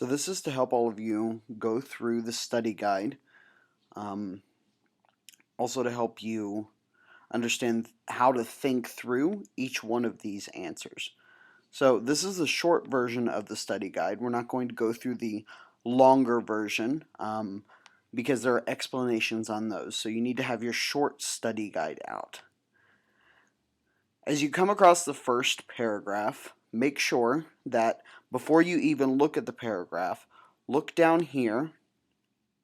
So this is to help all of you go through the study guide, also to help you understand how to think through each one of these answers. So this is a short version of the study guide. We're not going to go through the longer version because there are explanations on those. So you need to have your short study guide out. As you come across the first paragraph, make sure that before you even look at the paragraph, look down here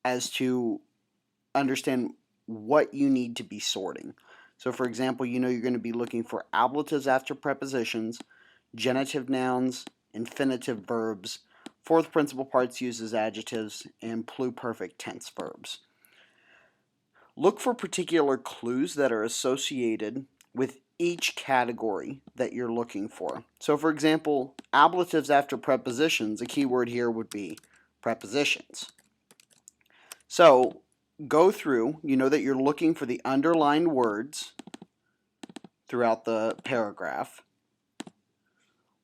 as to understand what you need to be sorting. So for example, you know you're going to be looking for ablatives after prepositions, genitive nouns, infinitive verbs, fourth principal parts used as adjectives, and pluperfect tense verbs. Look for particular clues that are associated with each category that you're looking for. So for example, ablatives after prepositions, a key word here would be prepositions. So go through, you know that you're looking for the underlined words throughout the paragraph.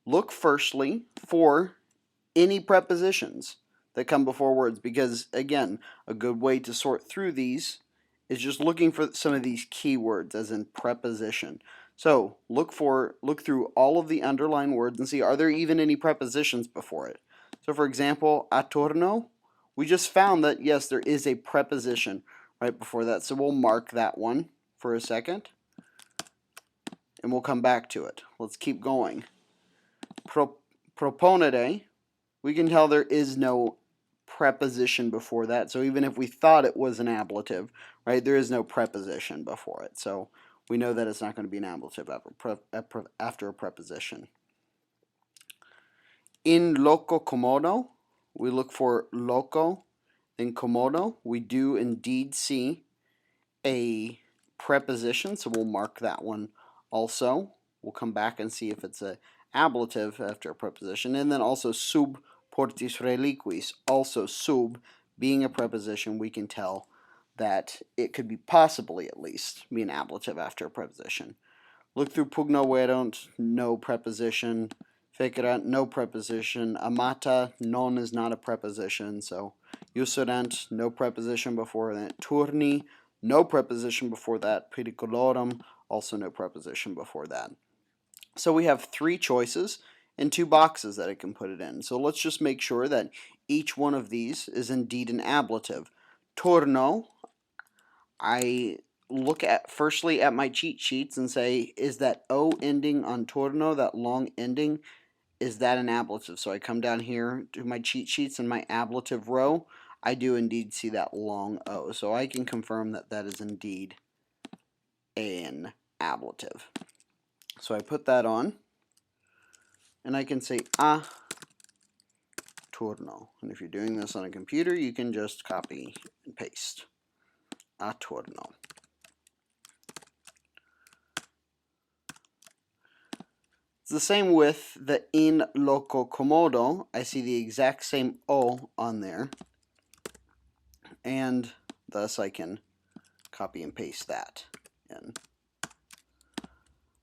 Look firstly for any prepositions that come before words because, again, a good way to sort through these is just looking for some of these keywords as in preposition. So look through all of the underlined words and see, are there even any prepositions before it? So for example, attorno, we just found that yes, there is a preposition right before that. So we'll mark that one for a second and we'll come back to it. Let's keep going. Proponere, we can tell there is no preposition before that. So even if we thought it was an ablative, right, there is no preposition before it. So we know that it's not going to be an ablative after a preposition. In loco comodo, we look for loco. In comodo, we do indeed see a preposition, so we'll mark that one also. We'll come back and see if it's an ablative after a preposition. And then also sub portis reliquis, also sub being a preposition, we can tell that it could be possibly at least be an ablative after a preposition. Look through pugno verunt, no preposition. Fecerunt, no preposition. Amata, non is not a preposition, so usurant, no preposition before that. Turni, no preposition before that. Periculorum, also no preposition before that. So we have three choices and two boxes that it can put it in. So let's just make sure that each one of these is indeed an ablative. Torno, I look at firstly at my cheat sheets and say, is that O ending on torno, that long ending, is that an ablative? So I come down here to my cheat sheets and my ablative row. I do indeed see that long O. So I can confirm that that is indeed an ablative. So I put that on. And I can say a turno. And if you're doing this on a computer, you can just copy and paste. A turno. It's the same with the in loco comodo. I see the exact same O on there. And thus I can copy and paste that in.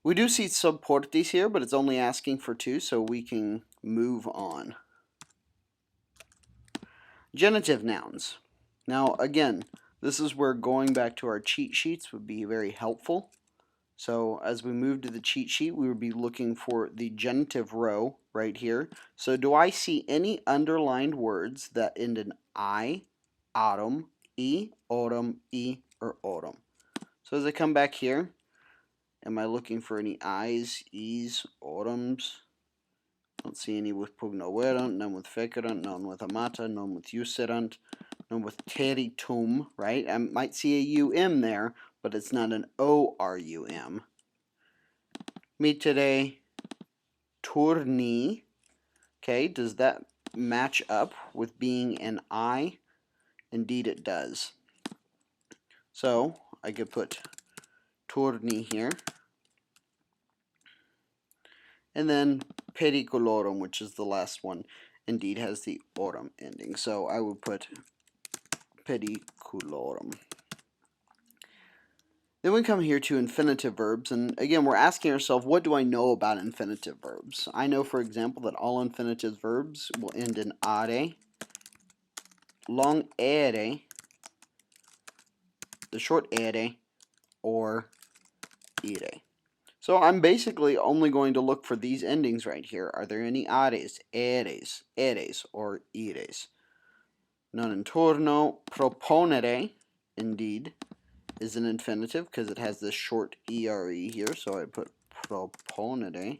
We do see subportis here, but it's only asking for two, so we can move on. Genitive nouns. Now, again, this is where going back to our cheat sheets would be very helpful. So as we move to the cheat sheet, we would be looking for the genitive row right here. So do I see any underlined words that end in I, autumn, autumn, or autumn? So as I come back here, am I looking for any I's, E's, autumns? Don't see any with pugno verunt, none with fecerunt, none with amata, none with userunt, none with teritum, right? I might see a UM there, but it's not an ORUM. Mitere, turni. Okay, does that match up with being an I? Indeed it does. So I could put turni here. And then periculorum, which is the last one, indeed has the aurum ending. So I would put periculorum. Then we come here to infinitive verbs, and again, we're asking ourselves, what do I know about infinitive verbs? I know, for example, that all infinitive verbs will end in are, long ere, the short ere, or ire. So I'm basically only going to look for these endings right here. Are there any ares, eres, or ires? Non intorno, proponere, indeed, is an infinitive because it has this short ere here, so I put proponere.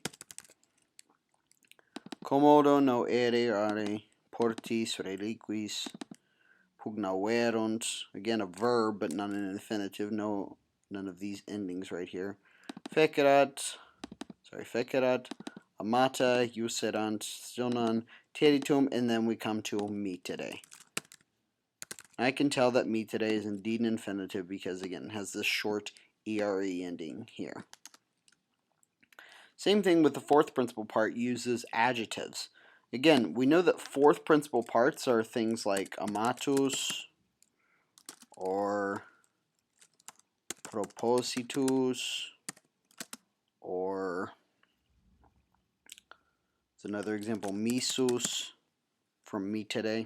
Commodo, no ere, are, portis, reliquis, pugnaverunt. Again, a verb, but not an infinitive. No, none of these endings right here. Fecerat, amata, userant, stonan, teritum, and then we come to mittere. I can tell that mittere is indeed an infinitive because, again, it has this short ere ending here. Same thing with the fourth principal part, uses adjectives. Again, we know that fourth principal parts are things like amatus or propositus, or it's another example, missus from mittere.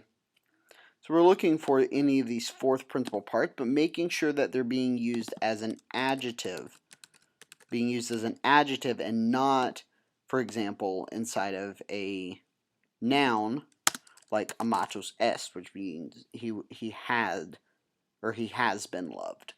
So we're looking for any of these fourth principal parts, but making sure that they're being used as an adjective. Being used as an adjective and not, for example, inside of a noun like amatus est, which means he had or he has been loved.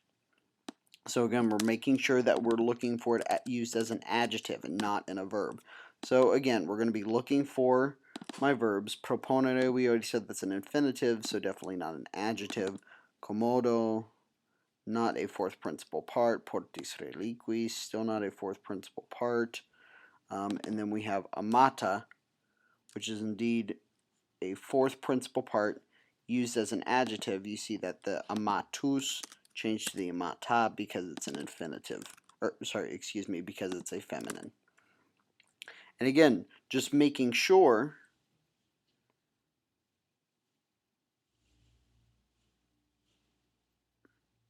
So again, we're making sure that we're looking for it used as an adjective and not in a verb. So again, we're going to be looking for my verbs. Proponere, we already said that's an infinitive, so definitely not an adjective. Commodo, not a fourth principal part. Portis reliquis, still not a fourth principal part. And then we have amata, which is indeed a fourth principal part used as an adjective. You see that the amatus changed to the amata because it's an infinitive. Because it's a feminine. And again, just making sure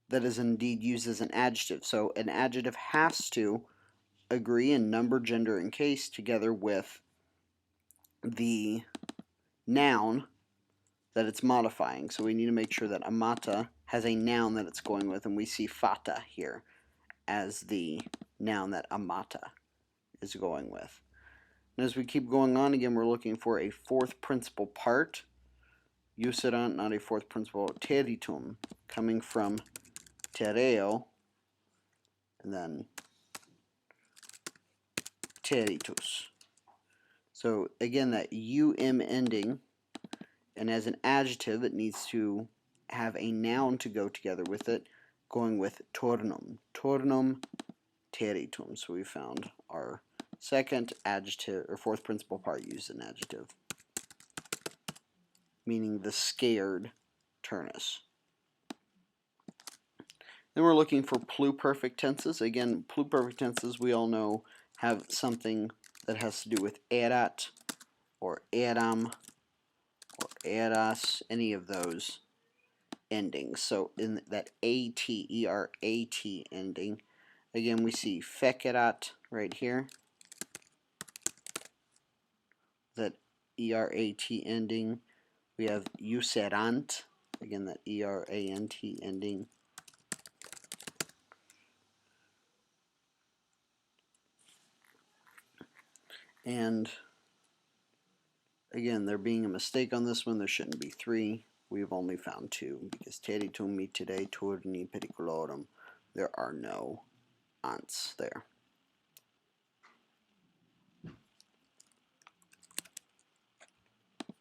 that is indeed used as an adjective. So an adjective has to agree in number, gender, and case together with the noun that it's modifying. So we need to make sure that amata has a noun that it's going with, and we see fata here as the noun that amata is going with. And as we keep going on, again, we're looking for a fourth principal part. Userant, not a fourth principal. Teritum, coming from tereo, and then teritus. So again, that um ending, and as an adjective, it needs to have a noun to go together with it, going with tornum. Tornum teritum. So we found our second adjective, or fourth principal part used an adjective, meaning the scared Turnus. Then we're looking for pluperfect tenses. Again, pluperfect tenses, we all know, have something that has to do with erat, or eram, or eras, any of those endings. So in that at, erat ending, again, we see fecerat right here, that erat ending. We have userant, again, that erant ending. And again, there being a mistake on this one, there shouldn't be 3. We've only found 2 because teritum mittere turni periculorum. There are no ants there.